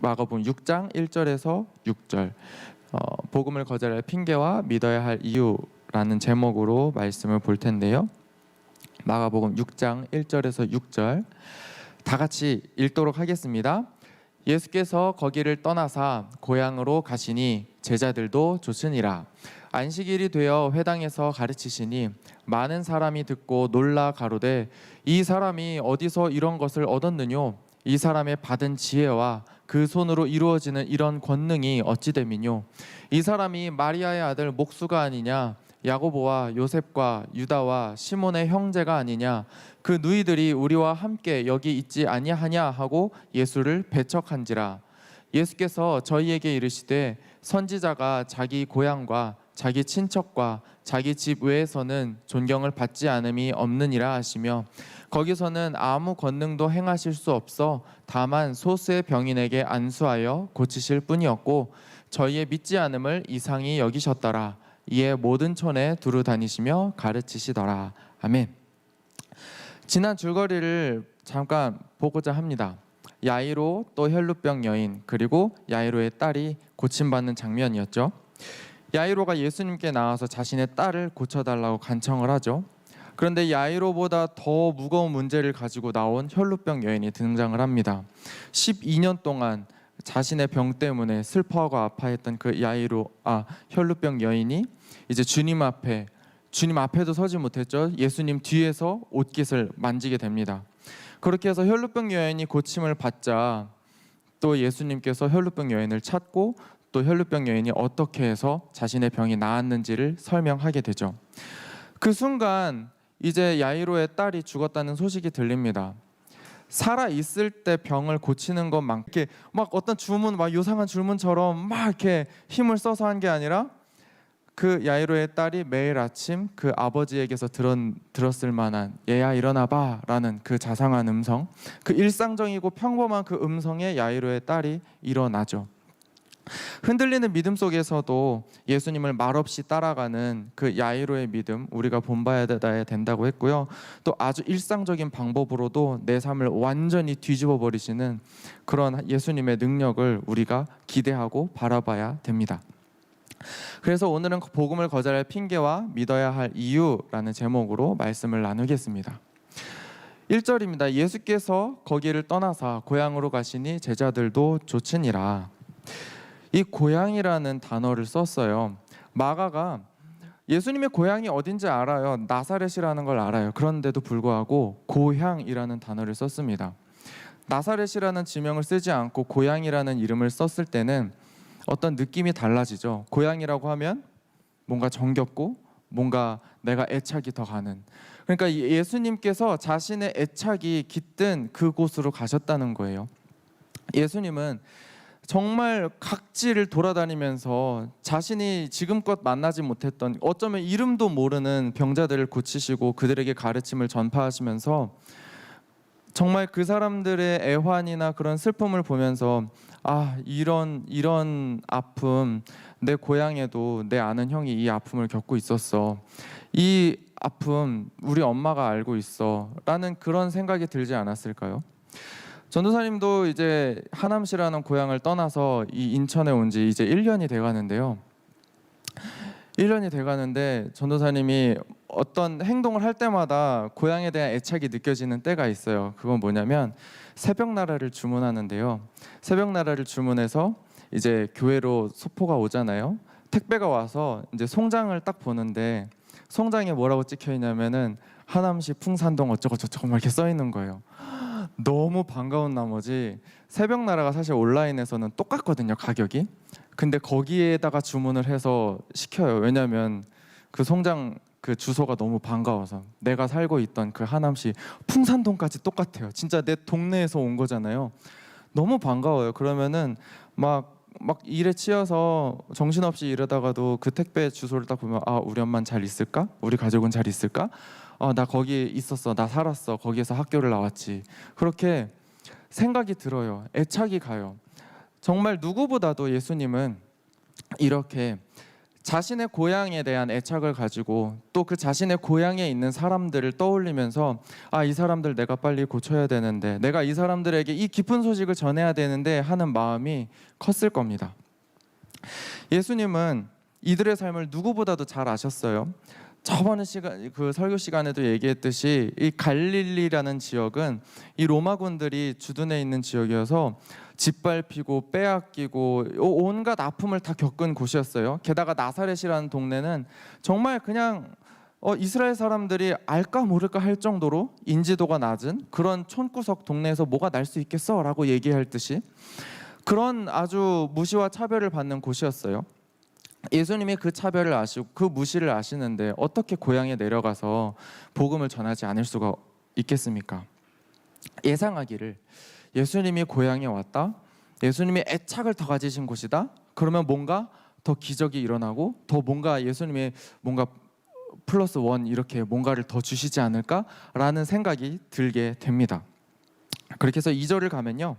마가복음 6장 1절에서 6절 복음을 거절할 핑계와 믿어야 할 이유라는 제목으로 말씀을 볼 텐데요. 마가복음 6장 1절에서 6절 다 같이 읽도록 하겠습니다. 예수께서 거기를 떠나사 고향으로 가시니 제자들도 쫓으니라. 안식일이 되어 회당에서 가르치시니 많은 사람이 듣고 놀라 가로되 이 사람이 어디서 이런 것을 얻었느뇨? 이 사람의 받은 지혜와 그 손으로 이루어지는 이런 권능이 어찌 됨이뇨? 이 사람이 마리아의 아들 목수가 아니냐? 야고보와 요셉과 유다와 시몬의 형제가 아니냐? 그 누이들이 우리와 함께 여기 있지 아니하냐 하고 예수를 배척한지라. 예수께서 저희에게 이르시되 선지자가 자기 고향과 자기 친척과 자기 집 외에서는 존경을 받지 않음이 없느니라 하시며 거기서는 아무 권능도 행하실 수 없어 다만 소수의 병인에게 안수하여 고치실 뿐이었고 저희의 믿지 않음을 이상히 여기셨더라. 이에 모든 촌에 두루 다니시며 가르치시더라. 아멘. 지난 줄거리를 잠깐 보고자 합니다. 야이로 또 혈루병 여인 그리고 야이로의 딸이 고침받는 장면이었죠. 야이로가 예수님께 나와서 자신의 딸을 고쳐달라고 간청을 하죠. 그런데 야이로보다 더 무거운 문제를 가지고 나온 혈루병 여인이 등장을 합니다. 12년 동안 자신의 병 때문에 슬퍼하고 아파했던 그 혈루병 여인이 이제 주님 앞에도 서지 못했죠. 예수님 뒤에서 옷깃을 만지게 됩니다. 그렇게 해서 혈루병 여인이 고침을 받자 또 예수님께서 혈루병 여인을 찾고 또 혈루병 여인이 어떻게 해서 자신의 병이 나았는지를 설명하게 되죠. 그 순간 이제 야이로의 딸이 죽었다는 소식이 들립니다. 살아 있을 때 병을 고치는 것만 이렇게 막 어떤 주문 막 요상한 주문처럼 막 이렇게 힘을 써서 한 게 아니라 그 야이로의 딸이 매일 아침 그 아버지에게서 들었을 만한 얘야 일어나봐 라는 그 자상한 음성, 그 일상적이고 평범한 그 음성에 야이로의 딸이 일어나죠. 흔들리는 믿음 속에서도 예수님을 말없이 따라가는 그 야이로의 믿음 우리가 본받아야 된다고 했고요. 또 아주 일상적인 방법으로도 내 삶을 완전히 뒤집어 버리시는 그런 예수님의 능력을 우리가 기대하고 바라봐야 됩니다. 그래서 오늘은 복음을 거절할 핑계와 믿어야 할 이유라는 제목으로 말씀을 나누겠습니다. 1절입니다. 예수께서 거기를 떠나사 고향으로 가시니 제자들도 쫓으니라. 이 고향이라는 단어를 썼어요. 마가가 예수님의 고향이 어딘지 알아요. 나사렛이라는 걸 알아요. 그런데도 불구하고 고향이라는 단어를 썼습니다. 나사렛이라는 지명을 쓰지 않고 고향이라는 이름을 썼을 때는 어떤 느낌이 달라지죠. 고향이라고 하면 뭔가 정겹고 뭔가 내가 애착이 더 가는. 그러니까 예수님께서 자신의 애착이 깃든 그곳으로 가셨다는 거예요. 예수님은 정말 각지를 돌아다니면서 자신이 지금껏 만나지 못했던 어쩌면 이름도 모르는 병자들을 고치시고 그들에게 가르침을 전파하시면서 정말 그 사람들의 애환이나 그런 슬픔을 보면서 이런 아픔 내 고향에도 내 아는 형이 이 아픔을 겪고 있었어. 이 아픔 우리 엄마가 알고 있어 라는 그런 생각이 들지 않았을까요? 전도사님도 이제 하남시라는 고향을 떠나서 이 인천에 온 지 이제 1년이 돼가는데요. 1년이 돼가는데 전도사님이 어떤 행동을 할 때마다 고향에 대한 애착이 느껴지는 때가 있어요. 그건 뭐냐면 새벽 나라를 주문하는데요. 새벽 나라를 주문해서 이제 교회로 소포가 오잖아요. 택배가 와서 이제 송장을 딱 보는데 송장에 뭐라고 찍혀 있냐면은 하남시 풍산동 어쩌고저쩌고 막 이렇게 써 있는 거예요. 너무 반가운 나머지 새벽 나라가 사실 온라인에서는 똑같거든요, 가격이. 근데 거기에다가 주문을 해서 시켜요. 왜냐면 그 송장 그 주소가 너무 반가워서 내가 살고 있던 그 하남시 풍산동까지 똑같아요. 진짜 내 동네에서 온 거잖아요. 너무 반가워요. 그러면은 막 일에 치여서 정신없이 이러다가도 그 택배 주소를 딱 보면 우리 엄마는 잘 있을까? 우리 가족은 잘 있을까? 나 거기 있었어. 나 살았어. 거기에서 학교를 나왔지. 그렇게 생각이 들어요. 애착이 가요. 정말 누구보다도 예수님은 이렇게 자신의 고향에 대한 애착을 가지고 또 그 자신의 고향에 있는 사람들을 떠올리면서 이 사람들 내가 빨리 고쳐야 되는데, 내가 이 사람들에게 이 기쁜 소식을 전해야 되는데 하는 마음이 컸을 겁니다. 예수님은 이들의 삶을 누구보다도 잘 아셨어요. 저번 그 설교 시간에도 얘기했듯이 이 갈릴리라는 지역은 이 로마군들이 주둔해 있는 지역이어서 짓밟히고 빼앗기고 온갖 아픔을 다 겪은 곳이었어요. 게다가 나사렛이라는 동네는 정말 그냥 이스라엘 사람들이 알까 모를까 할 정도로 인지도가 낮은 그런 촌구석 동네에서 뭐가 날 수 있겠어? 라고 얘기할 듯이 그런 아주 무시와 차별을 받는 곳이었어요. 예수님이 그 차별을 아시고 그 무시를 아시는데 어떻게 고향에 내려가서 복음을 전하지 않을 수가 있겠습니까? 예상하기를 예수님이 고향에 왔다, 예수님이 애착을 더 가지신 곳이다, 그러면 뭔가 더 기적이 일어나고 더 뭔가 예수님이 뭔가 플러스 원 이렇게 뭔가를 더 주시지 않을까라는 생각이 들게 됩니다. 그렇게 해서 2절을 가면요,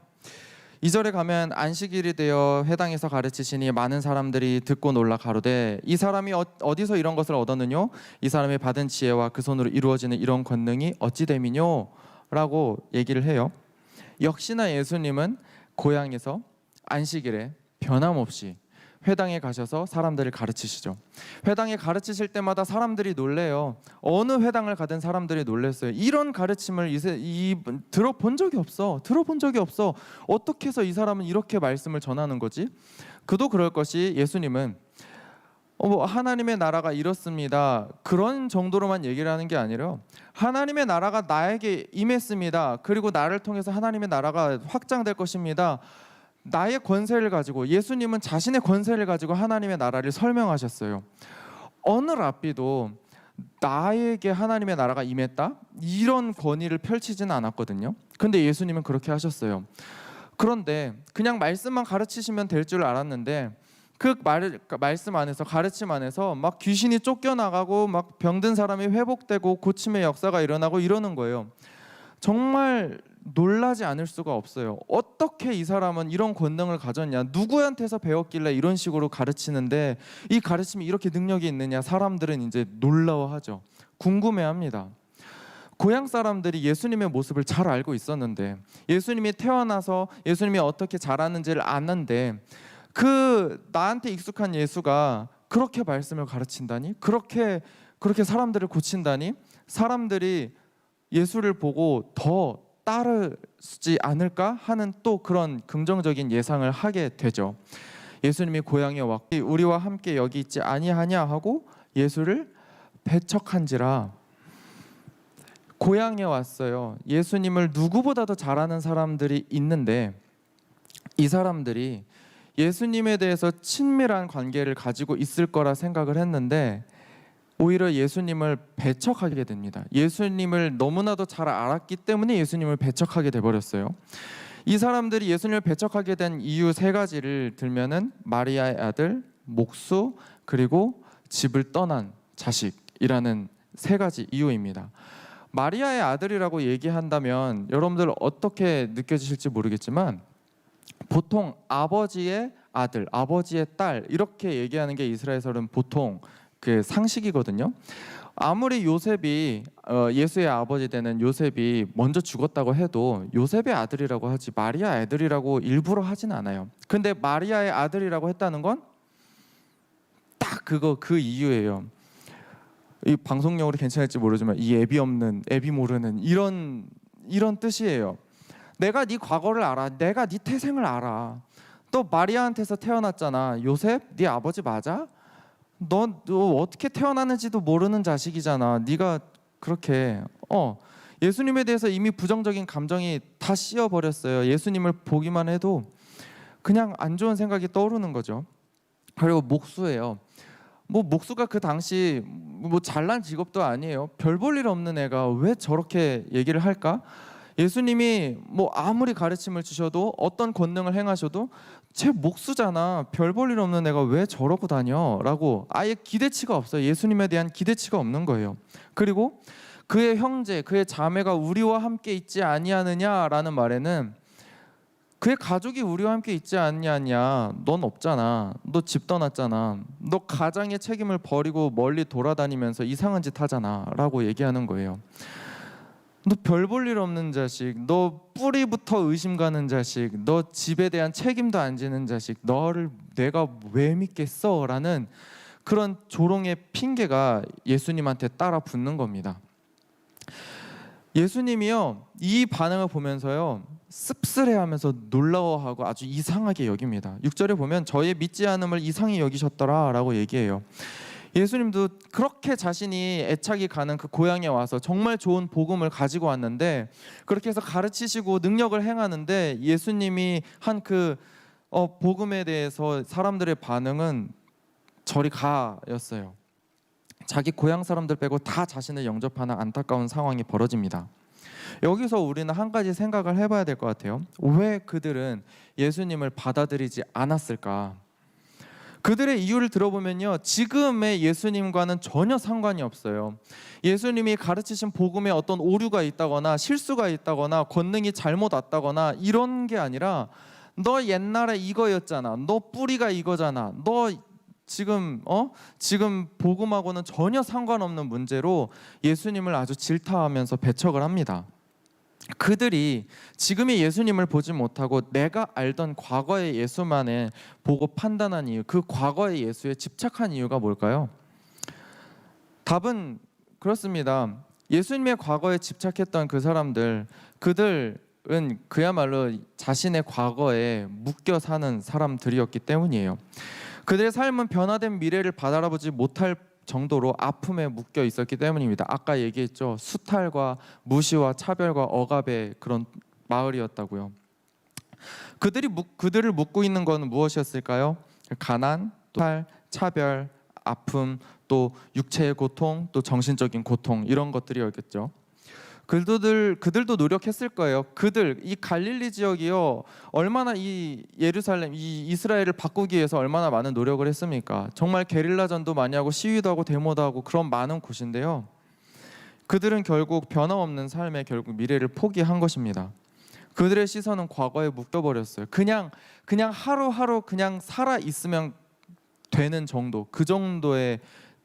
2절에 가면 안식일이 되어 회당에서 가르치시니 많은 사람들이 듣고 놀라 가로되 이 사람이 어디서 이런 것을 얻었느뇨? 이 사람이 받은 지혜와 그 손으로 이루어지는 이런 권능이 어찌 됨이뇨? 라고 얘기를 해요. 역시나 예수님은 고향에서 안식일에 변함없이 회당에 가셔서 사람들을 가르치시죠. 회당에 가르치실 때마다 사람들이 놀래요. 어느 회당을 가든 사람들이 놀랐어요. 이런 가르침을 들어본 적이 없어. 어떻게 해서 이 사람은 이렇게 말씀을 전하는 거지? 그도 그럴 것이 예수님은 하나님의 나라가 이렇습니다, 그런 정도로만 얘기를 하는 게 아니라 하나님의 나라가 나에게 임했습니다, 그리고 나를 통해서 하나님의 나라가 확장될 것입니다, 나의 권세를 가지고, 예수님은 자신의 권세를 가지고 하나님의 나라를 설명하셨어요. 어느 랍비도 나에게 하나님의 나라가 임했다 이런 권위를 펼치지는 않았거든요. 근데 예수님은 그렇게 하셨어요. 그런데 그냥 말씀만 가르치시면 될 줄 알았는데 그 말씀 안에서, 가르침 안에서 막 귀신이 쫓겨나가고 막 병든 사람이 회복되고 고침의 역사가 일어나고 이러는 거예요. 정말 놀라지 않을 수가 없어요. 어떻게 이 사람은 이런 권능을 가졌냐, 누구한테서 배웠길래 이런 식으로 가르치는데 이 가르침이 이렇게 능력이 있느냐. 사람들은 이제 놀라워하죠. 궁금해합니다. 고향 사람들이 예수님의 모습을 잘 알고 있었는데, 예수님이 태어나서 예수님이 어떻게 자라는지를 아는데, 그 나한테 익숙한 예수가 그렇게 말씀을 가르친다니, 그렇게 사람들을 고친다니, 사람들이 예수를 보고 더 따르지 않을까 하는 또 그런 긍정적인 예상을 하게 되죠. 예수님이 고향에 왔고 우리와 함께 여기 있지 아니하냐 하고 예수를 배척한지라. 고향에 왔어요. 예수님을 누구보다도 잘 아는 사람들이 있는데 이 사람들이 예수님에 대해서 친밀한 관계를 가지고 있을 거라 생각을 했는데 오히려 예수님을 배척하게 됩니다. 예수님을 너무나도 잘 알았기 때문에 예수님을 배척하게 돼버렸어요. 이 사람들이 예수님을 배척하게 된 이유 3가지를 들면은 마리아의 아들, 목수, 그리고 집을 떠난 자식이라는 3가지 이유입니다. 마리아의 아들이라고 얘기한다면 여러분들 어떻게 느껴지실지 모르겠지만 보통 아버지의 아들, 아버지의 딸 이렇게 얘기하는 게 이스라엘에서는 보통 그 상식이거든요. 아무리 요셉이 예수의 아버지 되는 요셉이 먼저 죽었다고 해도 요셉의 아들이라고 하지 마리아 아들이라고 일부러 하진 않아요. 근데 마리아의 아들이라고 했다는 건 딱 그 이유예요. 이 방송용으로 괜찮을지 모르지만 이 애비 없는, 애비 모르는 이런 뜻이에요. 내가 네 과거를 알아. 내가 네 태생을 알아. 또 마리아한테서 태어났잖아. 요셉, 네 아버지 맞아? 너 어떻게 태어났는지도 모르는 자식이잖아. 네가 그렇게 예수님에 대해서 이미 부정적인 감정이 다 씌어버렸어요. 예수님을 보기만 해도 그냥 안 좋은 생각이 떠오르는 거죠. 그리고 목수예요. 목수가 그 당시 잘난 직업도 아니에요. 별 볼 일 없는 애가 왜 저렇게 얘기를 할까? 예수님이 아무리 가르침을 주셔도 어떤 권능을 행하셔도 쟤 목수잖아, 별 볼 일 없는 애가 왜 저러고 다녀? 라고 아예 기대치가 없어요. 예수님에 대한 기대치가 없는 거예요. 그리고 그의 형제, 그의 자매가 우리와 함께 있지 아니하느냐라는 말에는 그의 가족이 우리와 함께 있지 않냐냐. 넌 없잖아. 너 집 떠났잖아. 너 가장의 책임을 버리고 멀리 돌아다니면서 이상한 짓 하잖아 라고 얘기하는 거예요. 너 별 볼 일 없는 자식, 너 뿌리부터 의심 가는 자식, 너 집에 대한 책임도 안 지는 자식, 너를 내가 왜 믿겠어? 라는 그런 조롱의 핑계가 예수님한테 따라 붙는 겁니다. 예수님이요, 이 반응을 보면서요, 씁쓸해하면서 놀라워하고 아주 이상하게 여깁니다. 6절에 보면 저의 믿지 않음을 이상히 여기셨더라 라고 얘기해요. 예수님도 그렇게 자신이 애착이 가는 그 고향에 와서 정말 좋은 복음을 가지고 왔는데, 그렇게 해서 가르치시고 능력을 행하는데 예수님이 한 그 복음에 대해서 사람들의 반응은 저리 가였어요. 자기 고향 사람들 빼고 다 자신을 영접하는 안타까운 상황이 벌어집니다. 여기서 우리는 한 가지 생각을 해봐야 될 것 같아요. 왜 그들은 예수님을 받아들이지 않았을까? 그들의 이유를 들어보면요, 지금의 예수님과는 전혀 상관이 없어요. 예수님이 가르치신 복음에 어떤 오류가 있다거나 실수가 있다거나 권능이 잘못 왔다거나 이런 게 아니라, 너 옛날에 이거였잖아, 너 뿌리가 이거잖아, 너 지금 복음하고는 전혀 상관없는 문제로 예수님을 아주 질타하면서 배척을 합니다. 그들이 지금의 예수님을 보지 못하고 내가 알던 과거의 예수만을 보고 판단한 이유, 그 과거의 예수에 집착한 이유가 뭘까요? 답은 그렇습니다. 예수님의 과거에 집착했던 그 사람들, 그들은 그야말로 자신의 과거에 묶여 사는 사람들이었기 때문이에요. 그들의 삶은 변화된 미래를 바라보지 못할 정도로 아픔에 묶여 있었기 때문입니다. 아까 얘기했죠. 수탈과 무시와 차별과 억압의 그런 마을이었다고요. 그들을 묶고 있는 것은 무엇이었을까요? 가난, 수탈, 차별, 아픔, 또 육체의 고통, 또 정신적인 고통, 이런 것들이었겠죠. 그들도 노력했을 거예요. 이 갈릴리 지역이요, 얼마나 이 예루살렘, 이 이스라엘을 바꾸기 위해서 얼마나 많은 노력을 했습니까? 정말 게릴라전도 많이 하고 시위도 하고 데모도 하고 그런 많은 곳인데요, 그들은 결국 변함없는 삶에 결국 미래를 포기한 것입니다. 그들의 시선은 과거에 묶여버렸어요. 그냥 하루하루 그냥 살아 있으면 되는 정도, 그 정도에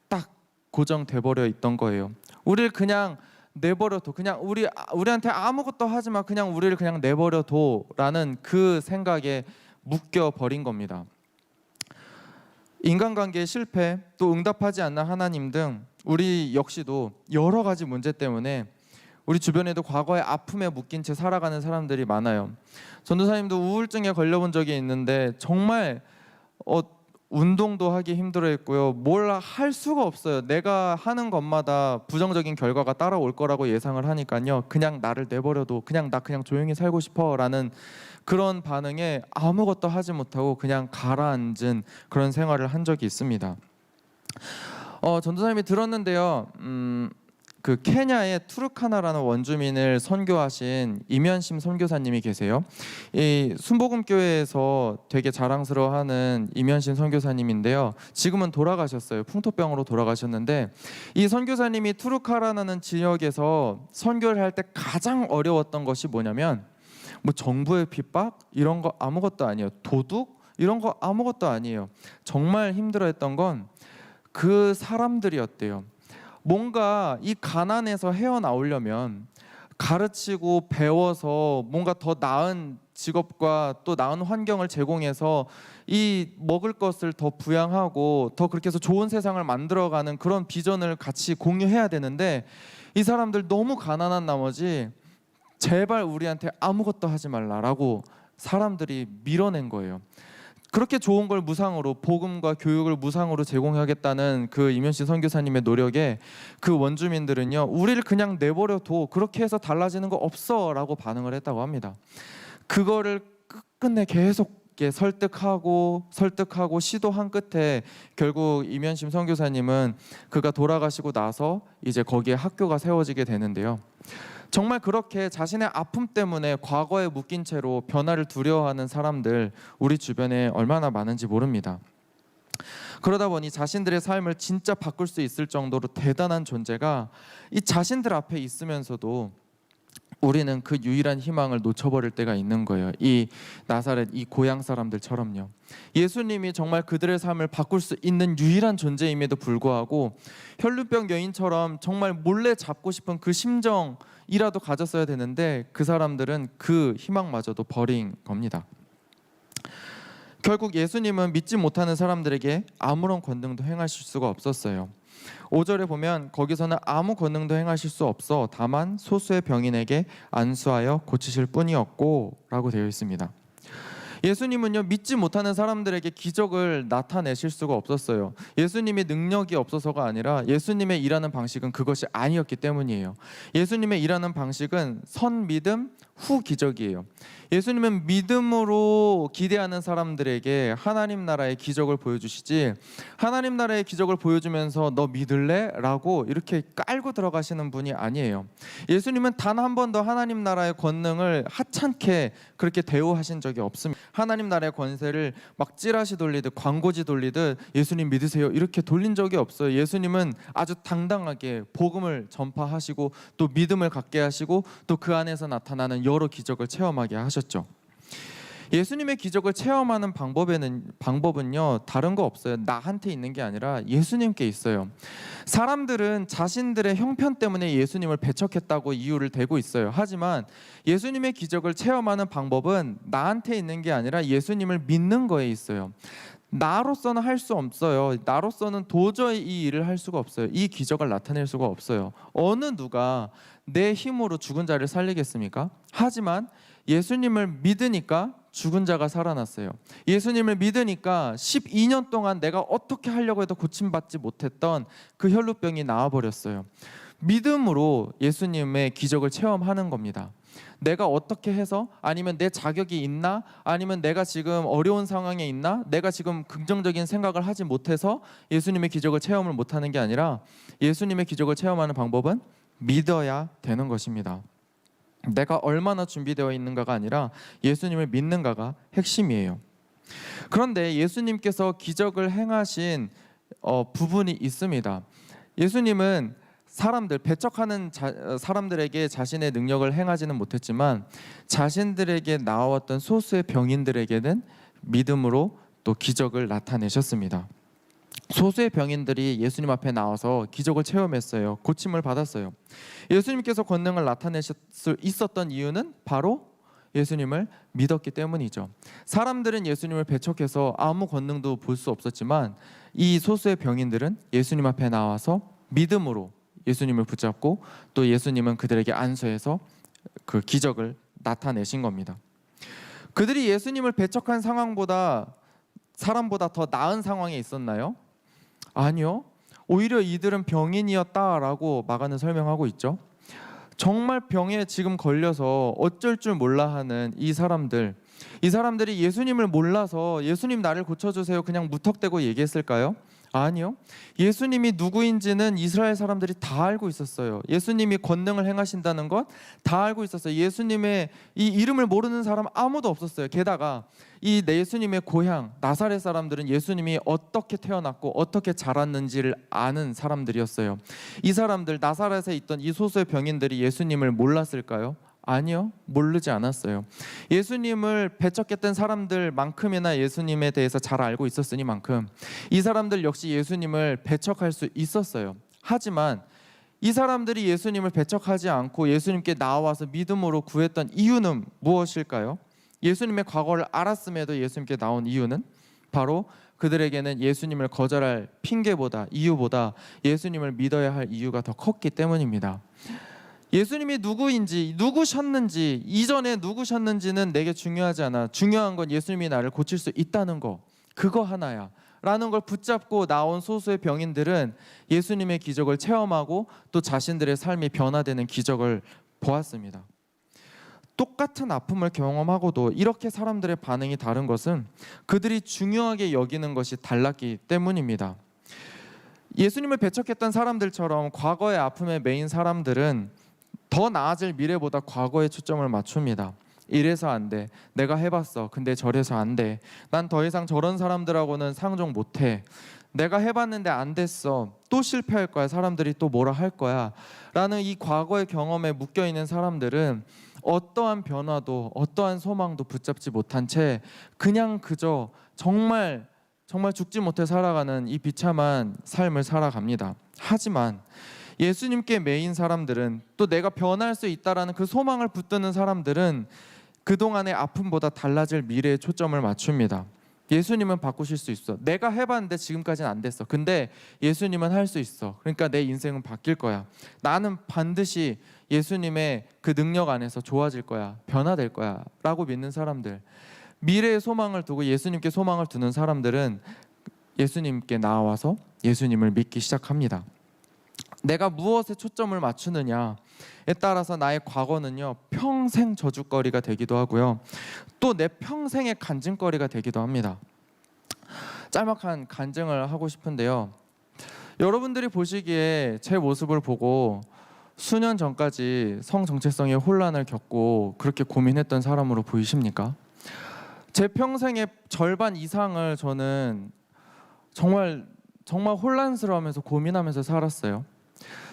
딱 고정돼 버려 있던 거예요. 우리를 그냥 내버려둬, 그냥 우리한테 아무것도 하지 마, 그냥 우리를 그냥 내버려둬라는 그 생각에 묶여 버린 겁니다. 인간관계의 실패, 또 응답하지 않는 하나님 등 우리 역시도 여러 가지 문제 때문에 우리 주변에도 과거의 아픔에 묶인 채 살아가는 사람들이 많아요. 전도사님도 우울증에 걸려본 적이 있는데 정말 운동도 하기 힘들어했고요. 뭘 할 수가 없어요. 내가 하는 것마다 부정적인 결과가 따라올 거라고 예상을 하니까요, 그냥 나를 내버려둬, 나 그냥 조용히 살고 싶어라는 그런 반응에 아무것도 하지 못하고 그냥 가라앉은 그런 생활을 한 적이 있습니다. 전도사님이 들었는데요, 그 케냐의 투르카나라는 원주민을 선교하신 이면심 선교사님이 계세요. 이 순복음교회에서 되게 자랑스러워하는 이면심 선교사님인데요, 지금은 돌아가셨어요. 풍토병으로 돌아가셨는데, 이 선교사님이 투르카나라는 지역에서 선교를 할 때 가장 어려웠던 것이 뭐냐면, 뭐 정부의 핍박 이런 거 아무것도 아니에요. 도둑 이런 거 아무것도 아니에요. 정말 힘들어했던 건 그 사람들이었대요. 뭔가 이 가난에서 헤어나오려면 가르치고 배워서 뭔가 더 나은 직업과 또 나은 환경을 제공해서 이 먹을 것을 더 부양하고 더 그렇게 해서 좋은 세상을 만들어가는 그런 비전을 같이 공유해야 되는데, 이 사람들 너무 가난한 나머지 제발 우리한테 아무것도 하지 말라라고 사람들이 밀어낸 거예요. 그렇게 좋은 걸 무상으로, 복음과 교육을 무상으로 제공하겠다는 그 이면식 선교사님의 노력에 그 원주민들은요, 우리를 그냥 내버려둬, 그렇게 해서 달라지는 거 없어 라고 반응을 했다고 합니다. 그거를 끝끝내 계속 설득하고 시도한 끝에 결국 이면심 선교사님은 그가 돌아가시고 나서 이제 거기에 학교가 세워지게 되는데요, 정말 그렇게 자신의 아픔 때문에 과거에 묶인 채로 변화를 두려워하는 사람들 우리 주변에 얼마나 많은지 모릅니다. 그러다 보니 자신들의 삶을 진짜 바꿀 수 있을 정도로 대단한 존재가 이 자신들 앞에 있으면서도 우리는 그 유일한 희망을 놓쳐버릴 때가 있는 거예요. 이 나사렛, 이 고향 사람들처럼요. 예수님이 정말 그들의 삶을 바꿀 수 있는 유일한 존재임에도 불구하고 혈루병 여인처럼 정말 몰래 잡고 싶은 그 심정이라도 가졌어야 되는데 그 사람들은 그 희망마저도 버린 겁니다. 결국 예수님은 믿지 못하는 사람들에게 아무런 권능도 행하실 수가 없었어요. 5절에 보면 거기서는 아무 권능도 행하실 수 없어 다만 소수의 병인에게 안수하여 고치실 뿐이었고 라고 되어 있습니다. 예수님은요, 믿지 못하는 사람들에게 기적을 나타내실 수가 없었어요. 예수님의 능력이 없어서가 아니라 예수님의 일하는 방식은 그것이 아니었기 때문이에요. 예수님의 일하는 방식은 선 믿음 후 기적이에요. 예수님은 믿음으로 기대하는 사람들에게 하나님 나라의 기적을 보여주시지, 하나님 나라의 기적을 보여주면서 너 믿을래? 라고 이렇게 깔고 들어가시는 분이 아니에요. 예수님은 단 한 번도 하나님 나라의 권능을 하찮게 그렇게 대우하신 적이 없습니다. 하나님 나라의 권세를 막 찌라시 돌리듯 광고지 돌리듯 예수님 믿으세요 이렇게 돌린 적이 없어요. 예수님은 아주 당당하게 복음을 전파하시고 또 믿음을 갖게 하시고 또 그 안에서 나타나는 여러 기적을 체험하게 하셨죠. 예수님의 기적을 체험하는 방법은요 다른 거 없어요. 나한테 있는 게 아니라 예수님께 있어요. 사람들은 자신들의 형편 때문에 예수님을 배척했다고 이유를 대고 있어요. 하지만 예수님의 기적을 체험하는 방법은 나한테 있는 게 아니라 예수님을 믿는 거에 있어요. 나로서는 할 수 없어요. 나로서는 도저히 이 일을 할 수가 없어요. 이 기적을 나타낼 수가 없어요. 어느 누가 내 힘으로 죽은 자를 살리겠습니까? 하지만 예수님을 믿으니까 죽은 자가 살아났어요. 예수님을 믿으니까 12년 동안 내가 어떻게 하려고 해도 고침받지 못했던 그 혈루병이 나아버렸어요. 믿음으로 예수님의 기적을 체험하는 겁니다. 내가 어떻게 해서, 아니면 내 자격이 있나, 아니면 내가 지금 어려운 상황에 있나, 내가 지금 긍정적인 생각을 하지 못해서 예수님의 기적을 체험을 못하는 게 아니라 예수님의 기적을 체험하는 방법은 믿어야 되는 것입니다. 내가 얼마나 준비되어 있는가가 아니라 예수님을 믿는가가 핵심이에요. 그런데 예수님께서 기적을 행하신 부분이 있습니다. 예수님은 배척하는 사람들에게 자신의 능력을 행하지는 못했지만 자신들에게 나왔던 소수의 병인들에게는 믿음으로 또 기적을 나타내셨습니다. 소수의 병인들이 예수님 앞에 나와서 기적을 체험했어요. 고침을 받았어요. 예수님께서 권능을 나타내실 수 있었던 이유는 바로 예수님을 믿었기 때문이죠. 사람들은 예수님을 배척해서 아무 권능도 볼 수 없었지만 이 소수의 병인들은 예수님 앞에 나와서 믿음으로 예수님을 붙잡고 또 예수님은 그들에게 안수해서 그 기적을 나타내신 겁니다. 그들이 예수님을 배척한 사람보다 더 나은 상황에 있었나요? 아니요. 오히려 이들은 병인이었다라고 마가는 설명하고 있죠. 정말 병에 지금 걸려서 어쩔 줄 몰라 하는 이 사람들이 예수님을 몰라서 예수님 나를 고쳐주세요 그냥 무턱대고 얘기했을까요? 아니요. 예수님이 누구인지는 이스라엘 사람들이 다 알고 있었어요. 예수님이 권능을 행하신다는 것 다 알고 있었어요. 예수님의 이 이름을 모르는 사람 아무도 없었어요. 게다가 이 예수님의 고향 나사렛 사람들은 예수님이 어떻게 태어났고 어떻게 자랐는지를 아는 사람들이었어요. 이 사람들, 나사렛에 있던 이 소수의 병인들이 예수님을 몰랐을까요? 아니요, 모르지 않았어요. 예수님을 배척했던 사람들만큼이나 예수님에 대해서 잘 알고 있었으니만큼 이 사람들 역시 예수님을 배척할 수 있었어요. 하지만 이 사람들이 예수님을 배척하지 않고 예수님께 나와서 믿음으로 구했던 이유는 무엇일까요? 예수님의 과거를 알았음에도 예수님께 나온 이유는 바로 그들에게는 예수님을 거절할 이유보다 예수님을 믿어야 할 이유가 더 컸기 때문입니다. 예수님이 누구셨는지, 이전에 누구셨는지는 내게 중요하지 않아. 중요한 건 예수님이 나를 고칠 수 있다는 거, 그거 하나야 라는 걸 붙잡고 나온 소수의 병인들은 예수님의 기적을 체험하고 또 자신들의 삶이 변화되는 기적을 보았습니다. 똑같은 아픔을 경험하고도 이렇게 사람들의 반응이 다른 것은 그들이 중요하게 여기는 것이 달랐기 때문입니다. 예수님을 배척했던 사람들처럼 과거의 아픔에 매인 사람들은 더 나아질 미래보다 과거에 초점을 맞춥니다. 이래서 안 돼. 내가 해봤어. 근데 저래서 안 돼. 난 더 이상 저런 사람들하고는 상종 못해. 내가 해봤는데 안 됐어. 또 실패할 거야. 사람들이 또 뭐라 할 거야. 라는 이 과거의 경험에 묶여 있는 사람들은 어떠한 변화도 어떠한 소망도 붙잡지 못한 채 그냥 그저 정말 죽지 못해 살아가는 이 비참한 삶을 살아갑니다. 하지만 예수님께 매인 사람들은, 또 내가 변할 수 있다라는 그 소망을 붙드는 사람들은 그동안의 아픔보다 달라질 미래에 초점을 맞춥니다. 예수님은 바꾸실 수 있어. 내가 해봤는데 지금까지는 안 됐어. 근데 예수님은 할 수 있어. 그러니까 내 인생은 바뀔 거야. 나는 반드시 예수님의 그 능력 안에서 좋아질 거야. 변화될 거야. 라고 믿는 사람들, 미래의 소망을 두고 예수님께 소망을 두는 사람들은 예수님께 나와서 예수님을 믿기 시작합니다. 내가 무엇에 초점을 맞추느냐에 따라서 나의 과거는요, 평생 저주거리가 되기도 하고요, 또 내 평생의 간증거리가 되기도 합니다. 짤막한 간증을 하고 싶은데요, 여러분들이 보시기에 제 모습을 보고 수년 전까지 성정체성의 혼란을 겪고 그렇게 고민했던 사람으로 보이십니까? 제 평생의 절반 이상을 저는 정말 혼란스러워하면서 고민하면서 살았어요.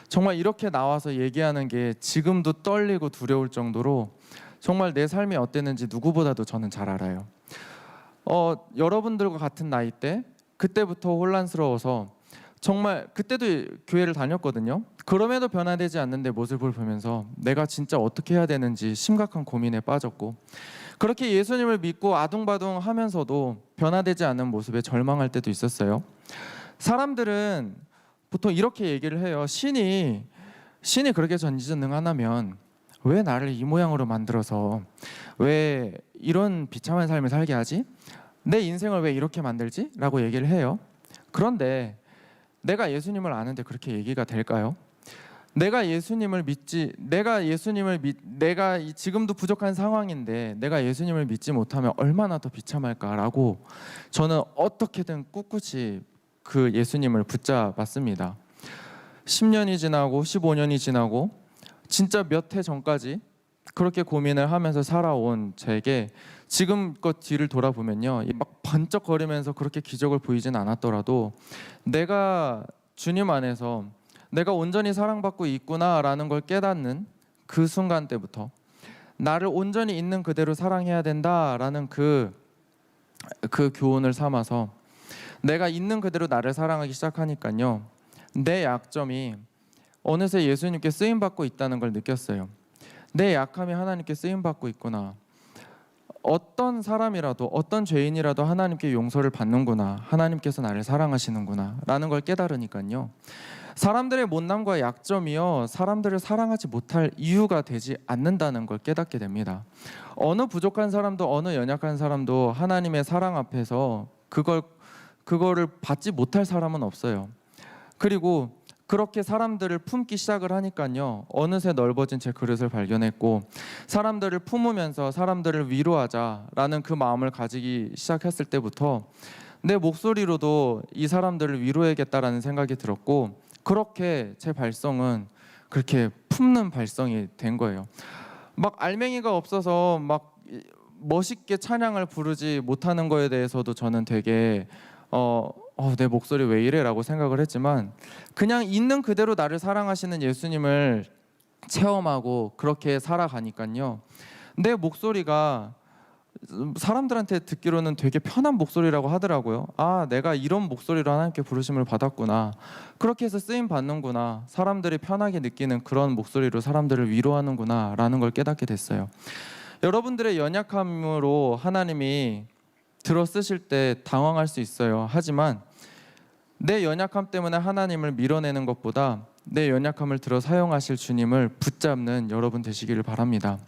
정말 이렇게 나와서 얘기하는 게 지금도 떨리고 두려울 정도로 정말 내 삶이 어땠는지 누구보다도 저는 잘 알아요. 여러분들과 같은 나이 때 그때부터 혼란스러워서 정말 그때도 교회를 다녔거든요. 그럼에도 변화되지 않는 내 모습을 보면서 내가 진짜 어떻게 해야 되는지 심각한 고민에 빠졌고, 그렇게 예수님을 믿고 아둥바둥 하면서도 변화되지 않는 모습에 절망할 때도 있었어요. 사람들은 보통 이렇게 얘기를 해요. 신이 그렇게 전지전능하다면 왜 나를 이 모양으로 만들어서 왜 이런 비참한 삶을 살게 하지? 내 인생을 왜 이렇게 만들지? 라고 얘기를 해요. 그런데 내가 예수님을 아는데 그렇게 얘기가 될까요? 내가 지금도 부족한 상황인데 내가 예수님을 믿지 못하면 얼마나 더 비참할까라고 저는 어떻게든 꿋꿋이 그 예수님을 붙잡았습니다. 10년이 지나고 15년이 지나고 진짜 몇 해 전까지 그렇게 고민을 하면서 살아온 제게 지금껏 뒤를 돌아보면요, 막 번쩍거리면서 그렇게 기적을 보이진 않았더라도 내가 주님 안에서 내가 온전히 사랑받고 있구나라는 걸 깨닫는 그 순간 때부터 나를 온전히 있는 그대로 사랑해야 된다라는 그 교훈을 삼아서 내가 있는 그대로 나를 사랑하기 시작하니까요, 내 약점이 어느새 예수님께 쓰임받고 있다는 걸 느꼈어요. 내 약함이 하나님께 쓰임받고 있구나. 어떤 사람이라도 어떤 죄인이라도 하나님께 용서를 받는구나. 하나님께서 나를 사랑하시는구나 라는 걸 깨달으니까요, 사람들의 못남과 약점이요, 사람들을 사랑하지 못할 이유가 되지 않는다는 걸 깨닫게 됩니다. 어느 부족한 사람도 어느 연약한 사람도 하나님의 사랑 앞에서 그거를 받지 못할 사람은 없어요. 그리고 그렇게 사람들을 품기 시작을 하니까요, 어느새 넓어진 제 그릇을 발견했고, 사람들을 품으면서 사람들을 위로하자라는 그 마음을 가지기 시작했을 때부터 내 목소리로도 이 사람들을 위로해야겠다라는 생각이 들었고, 그렇게 제 발성은 그렇게 품는 발성이 된 거예요. 막 알맹이가 없어서 막 멋있게 찬양을 부르지 못하는 거에 대해서도 저는 되게 내 목소리 왜 이래? 라고 생각을 했지만, 그냥 있는 그대로 나를 사랑하시는 예수님을 체험하고 그렇게 살아가니까요, 내 목소리가 사람들한테 듣기로는 되게 편한 목소리라고 하더라고요. 아, 내가 이런 목소리로 하나님께 부르심을 받았구나, 그렇게 해서 쓰임 받는구나, 사람들이 편하게 느끼는 그런 목소리로 사람들을 위로하는구나 라는 걸 깨닫게 됐어요. 여러분들의 연약함으로 하나님이 들어 쓰실 때 당황할 수 있어요. 하지만 내 연약함 때문에 하나님을 밀어내는 것보다 내 연약함을 들어 사용하실 주님을 붙잡는 여러분 되시기를 바랍니다.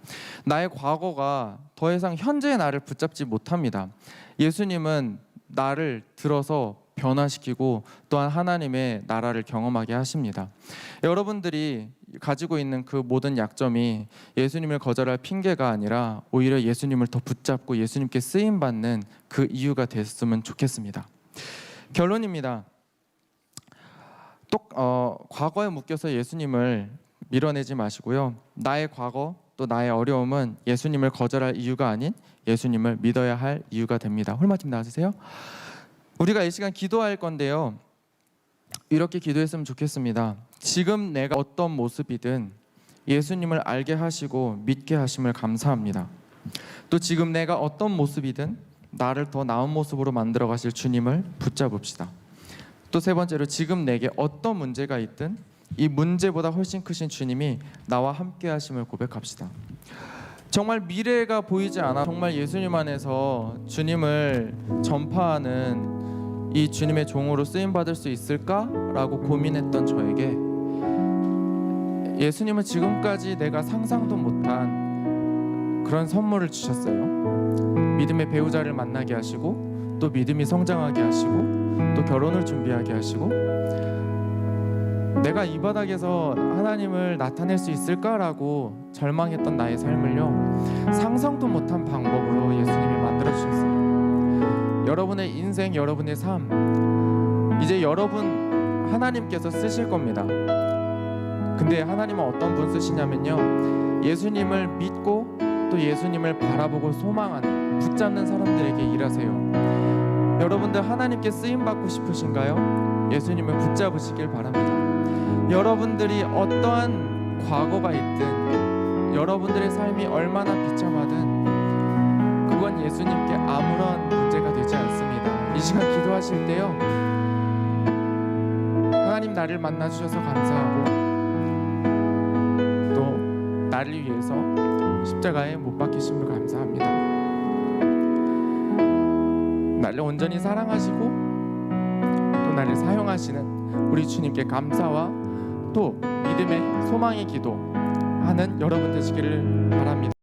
나의 과거가 더 이상 현재의 나를 붙잡지 못합니다. 예수님은 나를 들어서 변화시키고 또한 하나님의 나라를 경험하게 하십니다. 여러분들이 가지고 있는 그 모든 약점이 예수님을 거절할 핑계가 아니라 오히려 예수님을 더 붙잡고 예수님께 쓰임받는 그 이유가 됐으면 좋겠습니다. 결론입니다. 과거에 묶여서 예수님을 밀어내지 마시고요, 나의 과거 또 나의 어려움은 예수님을 거절할 이유가 아닌 예수님을 믿어야 할 이유가 됩니다. 홀마팀 나와주세요. 우리가 이 시간 기도할 건데요, 이렇게 기도했으면 좋겠습니다. 지금 내가 어떤 모습이든 예수님을 알게 하시고 믿게 하심을 감사합니다. 또 지금 내가 어떤 모습이든 나를 더 나은 모습으로 만들어 가실 주님을 붙잡읍시다. 또 세 번째로, 지금 내게 어떤 문제가 있든 이 문제보다 훨씬 크신 주님이 나와 함께 하심을 고백합시다. 정말 미래가 보이지 않아 정말 예수님 안에서 주님을 전파하는 이 주님의 종으로 쓰임 받을 수 있을까라고 고민했던 저에게 예수님은 지금까지 내가 상상도 못한 그런 선물을 주셨어요. 믿음의 배우자를 만나게 하시고, 또 믿음이 성장하게 하시고, 또 결혼을 준비하게 하시고, 내가 이 바닥에서 하나님을 나타낼 수 있을까라고 절망했던 나의 삶을요, 상상도 못한 방법으로 예수님이 만들어 주셨어요. 여러분의 인생, 여러분의 삶, 이제 여러분 하나님께서 쓰실 겁니다. 근데 하나님은 어떤 분 쓰시냐면요, 예수님을 믿고 또 예수님을 바라보고 소망하는, 붙잡는 사람들에게 일하세요. 여러분들 하나님께 쓰임 받고 싶으신가요? 예수님을 붙잡으시길 바랍니다. 여러분들이 어떠한 과거가 있든, 여러분들의 삶이 얼마나 비참하든 그건 예수님께 아무런 문제가 되지 않습니다. 이 시간 기도하실 때요, 하나님 나를 만나 주셔서 감사하고, 또 나를 위해서 십자가에 못 박히심을 감사합니다. 나를 온전히 사랑하시고 또 나를 사용하시는 우리 주님께 감사와 또 믿음의 소망의 기도하는 여러분 되시기를 바랍니다.